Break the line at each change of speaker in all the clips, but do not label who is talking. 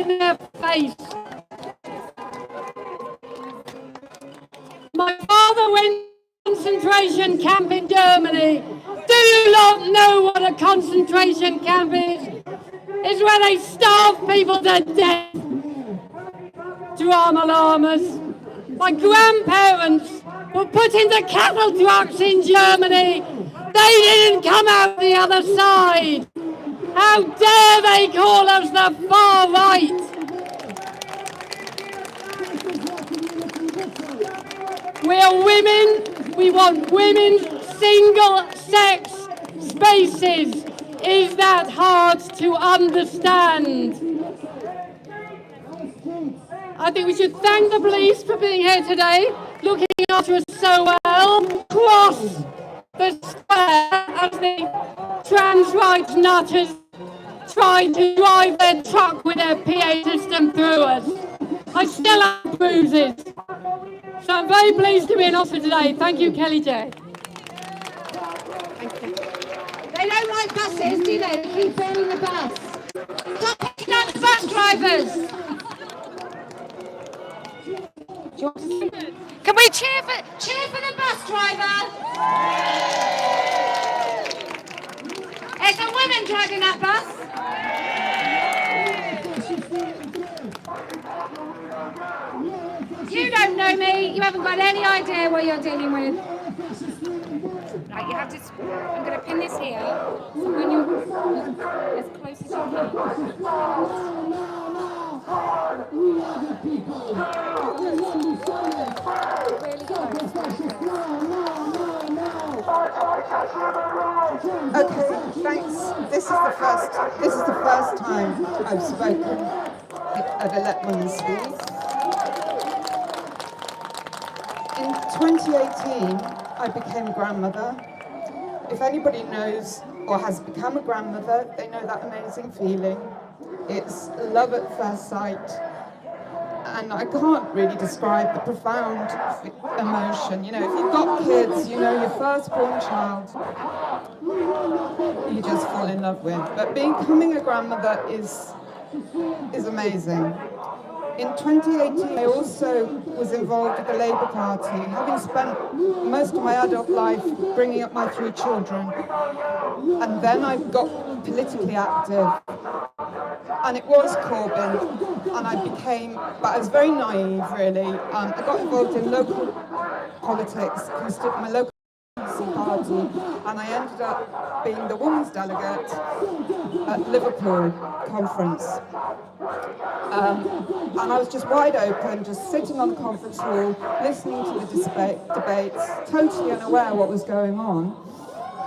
in their face. My father went to a concentration camp in Germany. Do you not know what a concentration camp is? It's where they starve people to death. Drama llamas. My grandparents were put into cattle trucks in Germany. They didn't come out the other side. How dare they call us the far right? We are women. We want women's single-sex spaces. Is that hard to understand? I think we should thank the police for being here today, looking after us so well. Cross the square as the trans rights nutters tried to drive their truck with their PA system through us. I still have bruises. So I'm very pleased to be in Oxford today. Thank you, Kellie-Jay.
Thank you. They don't like buses, do they? They keep burning the bus. Stop picking up the bus drivers! Can we cheer for the bus driver? It's a woman driving that bus. You don't know me. You haven't got any idea what you're dealing with. Right, you have to. I'm going to pin this here. So when you're as close as you can.
Okay, thanks. This is the first time I've spoken at a Let Women Speak. In 2018, I became a grandmother. If anybody knows or has become a grandmother, they know that amazing feeling. It's love at first sight. And I can't really describe the profound emotion. You know, if you've got kids, you know your firstborn child, you just fall in love with. But becoming a grandmother is amazing. In 2018, I also was involved with the Labour Party, having spent most of my adult life bringing up my 3 children. And then I got politically active. And it was Corbyn, and but I was very naive, really. I got involved in local politics, my local party, and I ended up being the women's delegate at Liverpool conference. And I was just wide open, just sitting on the conference hall, listening to the debates, totally unaware what was going on,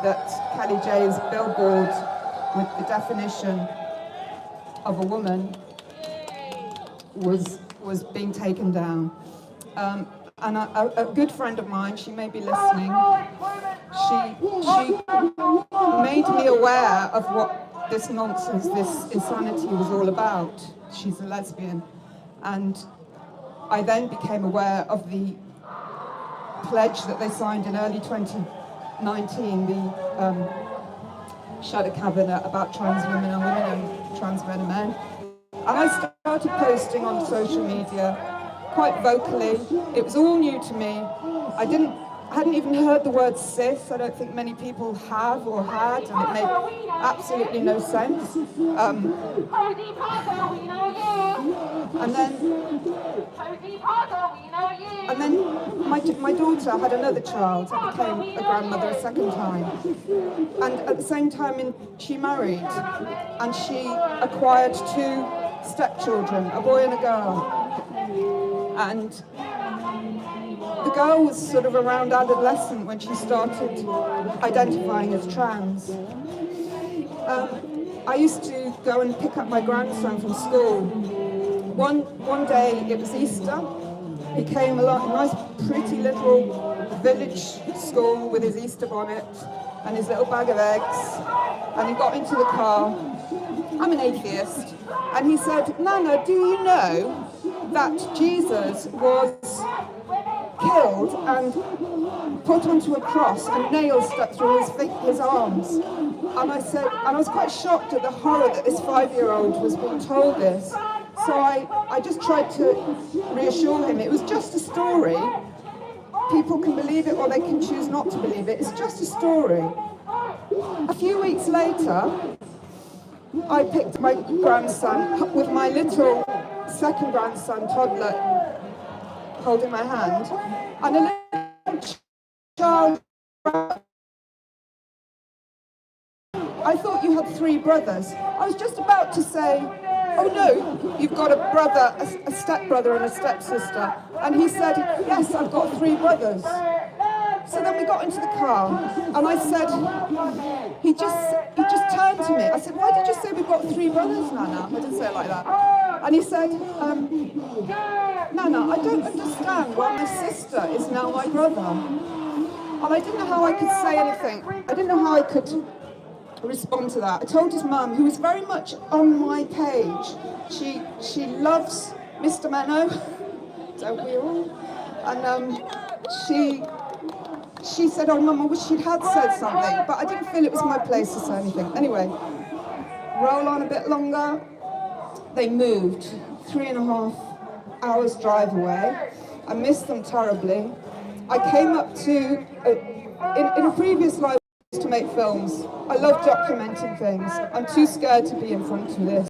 that Kellie-Jay's billboard with the definition of a woman was being taken down. And a good friend of mine, she may be listening, she made me aware of what this nonsense, this insanity was all about. She's a lesbian. And I then became aware of the pledge that they signed in early 2019, the Shadow Cabinet about trans women and trans men and men. And I started posting on social media quite vocally. It was all new to me. I hadn't even heard the word cis. I don't think many people have or had, and it made absolutely no sense. And then my daughter had another child. I became a grandmother a second time. And at the same time, she married, and she acquired 2 stepchildren, a boy and a girl. And the girl was sort of around adolescent when she started identifying as trans. I used to go and pick up my grandson from school. One day, it was Easter. He came along, a nice pretty little village school with his Easter bonnet and his little bag of eggs, and he got into the car. I'm an atheist. And he said, "Nana, do you know that Jesus was killed and put onto a cross and nails stuck through his arms?" And I was quite shocked at the horror that this 5-year-old was being told this. So I just tried to reassure him. It was just a story. People can believe it or they can choose not to believe it. It's just a story. A few weeks later, I picked my grandson with my little second grandson, toddler, holding my hand, and a little child. I thought you had 3 brothers. I was just about to say, oh no, you've got a brother, a stepbrother and a stepsister. And he said, yes, I've got 3 brothers. So then we got into the car, and I said, he just turned to me. I said, why did you say we've got 3 brothers, Nana? I didn't say it like that. And he said, Nana, I don't understand why my sister is now my brother. And I didn't know how I could say anything. I didn't know how I could respond to that. I told his mum, who was very much on my page. She loves Mr. Menno, don't we all? And she said, oh Mum, I wish she'd had said something, but I didn't feel it was my place to say anything. Anyway, roll on a bit longer. They moved 3.5 hours drive away. I missed them terribly. I came up to, in a previous life, to make films. I love documenting things. I'm too scared to be in front of this.